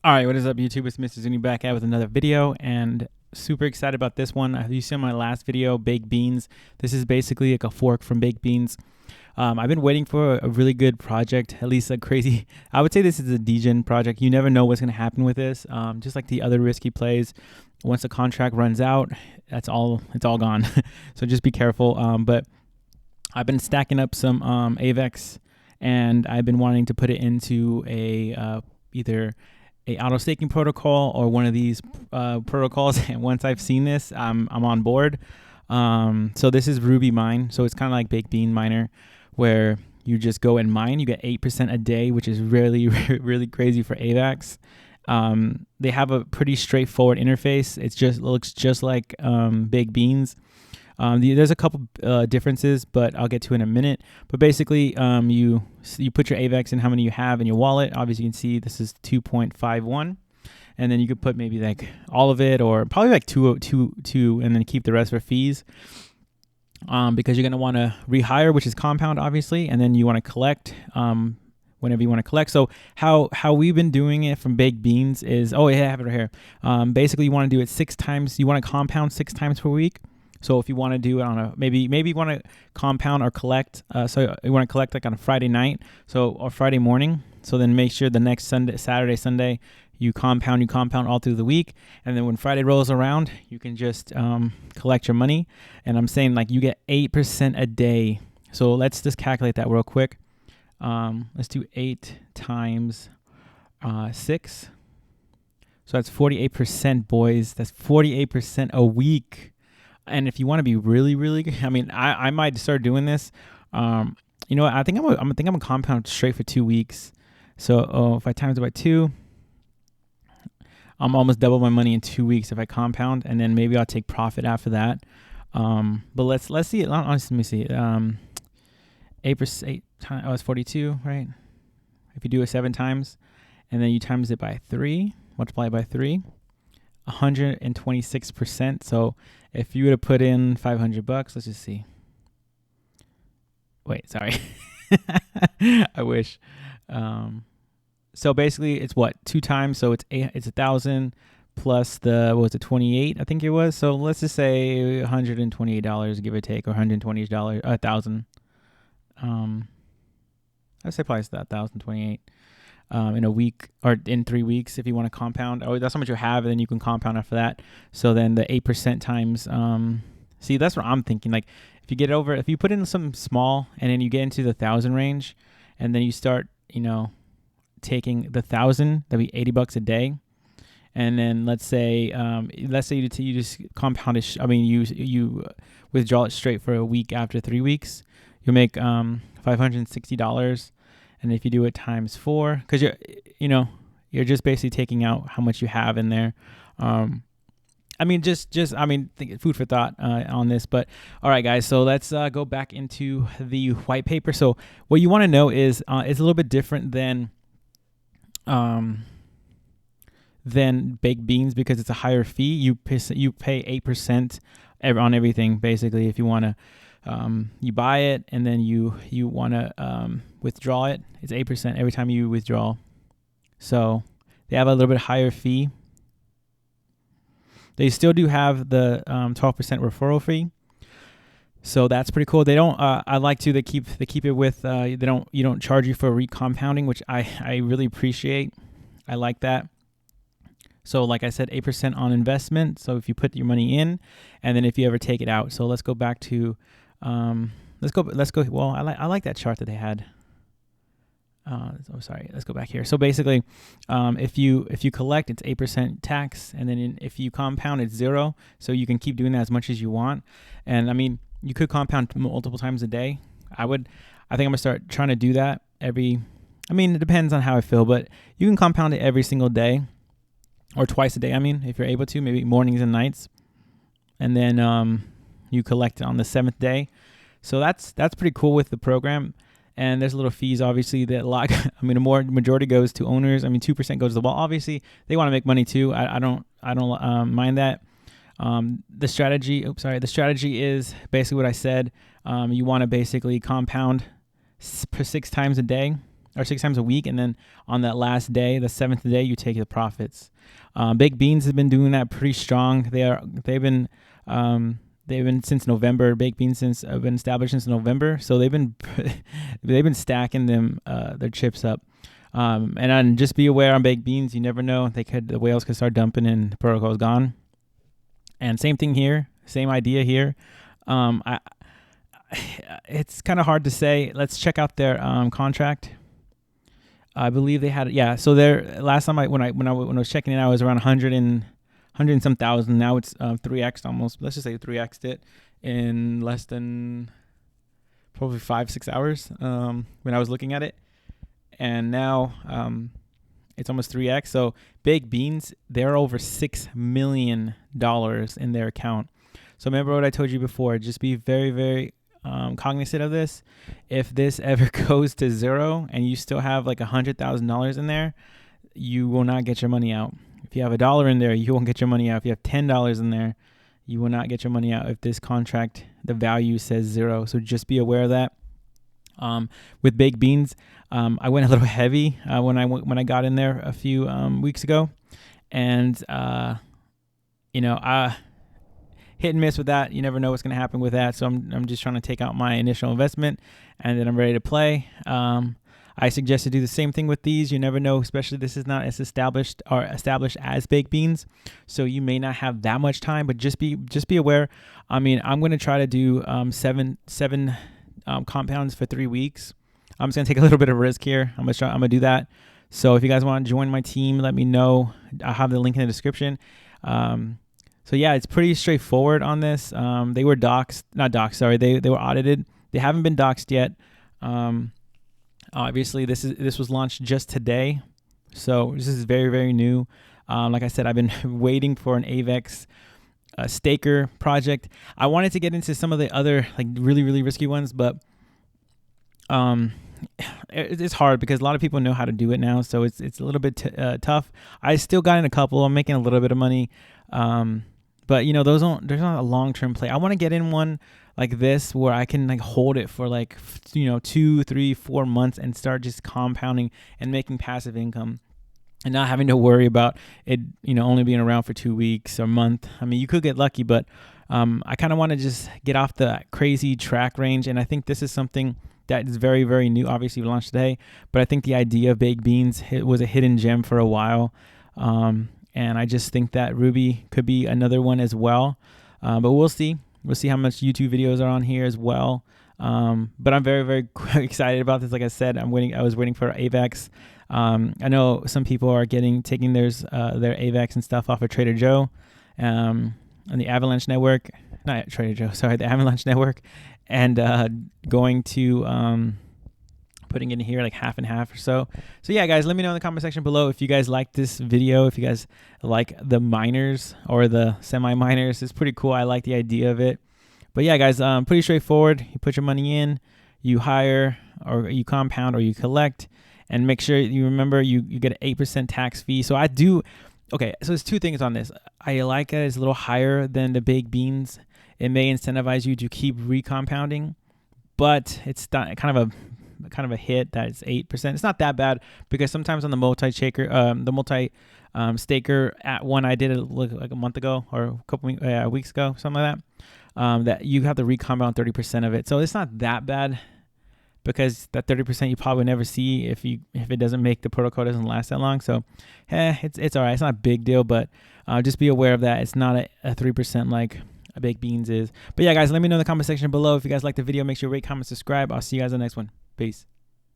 All right, what is up, YouTube? It's Mr. Zuni back out with another video, and super excited about this one. You saw my last video, baked beans. This is basically like a fork from baked beans. I've been waiting for a really good project, at least a crazy. I would say this is a degen project. You never know what's going to happen with this. Just like the other risky plays, once the contract runs out, it's all gone. So just be careful. But I've been stacking up some AVAX, and I've been wanting to put it into a either a auto staking protocol or one of these protocols. And once I've seen this, I'm on board. So this is Ruby Mine. So it's kind of like Baked Bean Miner, where you just go and mine. You get 8% a day, which is really, really crazy for AVAX. They have a pretty straightforward interface. It looks just like baked beans. There's a couple differences, but I'll get to in a minute. But basically, you put your AVAX and how many you have in your wallet. Obviously, you can see this is 2.51, and then you could put maybe like all of it, or probably like two, and then keep the rest for fees. Because you're gonna want to rehire, which is compound, obviously, and then you want to collect whenever you want to collect. So how we've been doing it from baked beans is, I have it right here. Basically, you want to do it 6 times. You want to compound 6 times per week. So if you want to do it on a maybe you want to compound or collect, so you want to collect like on a Friday night, or Friday morning. So then make sure the next Saturday, Sunday, you compound all through the week, and then when Friday rolls around, you can just collect your money. And I'm saying like you get 8% a day. So let's just calculate that real quick. Let's do 8 times 6. So that's 48%, boys. That's 48% a week. And if you want to be really, really good, I mean, I might start doing this. You know what? I think I'm gonna compound straight for 2 weeks. So if I times it by 2, I'm almost double my money in 2 weeks if I compound, and then maybe I'll take profit after that. But let's see it. Honestly, let me see. 8%, it's 42, right? If you do it 7 times, and then you times it by 3, multiply it by 3. 126%. So if you were to put in $500, let's just see. Wait, sorry. I wish. So basically it's what, 2 times. So it's 1,000 plus the, what was it, 28, I think it was. So let's just say $128, give or take, or $120, 1,000. I'd say probably it's that 1,028. In a week or in 3 weeks, if you want to compound. Oh, that's how much you have, and then you can compound after that. So then the 8% times, see, that's what I'm thinking. Like if you put in something small and then you get into the 1,000 range, and then you start, taking the 1,000, that'd be $80 a day. And then let's say you just compound it. You withdraw it straight for a week after 3 weeks, you'll make $560. And if you do it times 4, because you're just basically taking out how much you have in there. Food for thought on this. But all right, guys. So let's go back into the white paper. So what you want to know is it's a little bit different than baked beans, because it's a higher fee. You pay 8% on everything, basically. If you want to. You buy it, and then you want to withdraw it. It's 8% every time you withdraw. So they have a little bit higher fee. They still do have the 12% referral fee. So that's pretty cool. They don't. I like to. They keep it with. You don't charge you for recompounding, which I really appreciate. I like that. So like I said, 8% on investment. So if you put your money in, and then if you ever take it out. So let's go back to. Let's go. Well, I like that chart that they had. Let's go back here. So basically, if you collect, it's 8% tax, and then if you compound, it's 0. So you can keep doing that as much as you want. And I mean, you could compound multiple times a day. I think I'm gonna start trying to do that it depends on how I feel, but you can compound it every single day, or twice a day. If you're able to, maybe mornings and nights, and then you collect it on the 7th day. So that's pretty cool with the program. And there's little fees, obviously, that the majority goes to owners. 2% goes to the wall. Obviously, they want to make money too. I don't mind that. The strategy is basically what I said. You want to basically compound 6 times a day. or 6 times a week, and then on that last day, the 7th day, you take the profits. Baked Beans has been doing that pretty strong. They've been since November. Baked Beans have been established since November, so they've been stacking their chips up. And just be aware on Baked Beans. You never know; the whales could start dumping, and the protocol is gone. And same thing here, same idea here. It's kind of hard to say. Let's check out their contract. I believe they had So their last time when I was checking it out, it was around 100 and some thousand. Now it's 3x almost. Let's just say 3x'd it in less than probably 5-6 hours when I was looking at it, and now it's almost 3x. So Baked Beans, they're over $6 million in their account. So remember what I told you before. Just be very, very cognizant of this. If this ever goes to zero and you still have like $100,000 in there, you will not get your money out. If you have $1 in there, you won't get your money out. If you have $10 in there, you will not get your money out if this contract, the value says zero. So just be aware of that. With Baked Beans, I went a little heavy when I got in there a few weeks ago, and hit and miss with that. You never know what's going to happen with that. So I'm just trying to take out my initial investment, and then I'm ready to play. I suggest to do the same thing with these. You never know, especially this is not as established as Baked Beans, so you may not have that much time. But just be aware. I mean, I'm going to try to do seven compounds for 3 weeks. I'm just going to take a little bit of risk here. I'm going to do that. So if you guys want to join my team, let me know. I'll have the link in the description. So yeah, it's pretty straightforward on this. They were they were audited. They haven't been doxed yet. Obviously this was launched just today, so this is very, very new. Like I said, I've been waiting for an AVAX staker project. I wanted to get into some of the other like really, really risky ones, but it's hard because a lot of people know how to do it now, so it's a little bit tough. I still got in a couple. I'm making a little bit of money. But there's not a long-term play. I want to get in one like this where I can like hold it for like 2, 3, 4 months and start just compounding and making passive income, and not having to worry about it only being around for 2 weeks or a month. I mean, you could get lucky, but I kind of want to just get off the crazy track range, and I think this is something that is very, very new. Obviously we launched today, but I think the idea of Baked Beans was a hidden gem for a while. And I just think that Ruby could be another one as well. But we'll see. We'll see how much YouTube videos are on here as well. But I'm very, very excited about this. Like I said, I was waiting for AVAX. I know some people are taking their AVAX and stuff off of Trader Joe, on the Avalanche network. Not Trader Joe, sorry, the Avalanche network, and going to putting it in here like half and half or so. So yeah, guys, let me know in the comment section below if you guys like this video, if you guys like the miners or the semi-miners. It's pretty cool. I like the idea of it. But yeah, guys, pretty straightforward. You put your money in, you hire, or you compound, or you collect, and make sure you remember you get an 8% tax fee. So okay, so there's two things on this. I like it. It's a little higher than the Baked Beans. It may incentivize you to keep recompounding, but it's kind of a hit that it's 8%. It's not that bad because sometimes on the multi-staker at one I did it like a month ago or a couple weeks ago, something like that, that you have to recompound 30% of it. So it's not that bad because that 30% you probably never see if it doesn't make the protocol doesn't last that long. So it's all right. It's not a big deal, but just be aware of that. It's not a 3% like a Baked Beans is. But yeah, guys, let me know in the comment section below if you guys like the video. Make sure you rate, comment, subscribe. I'll see you guys in the next one. Peace.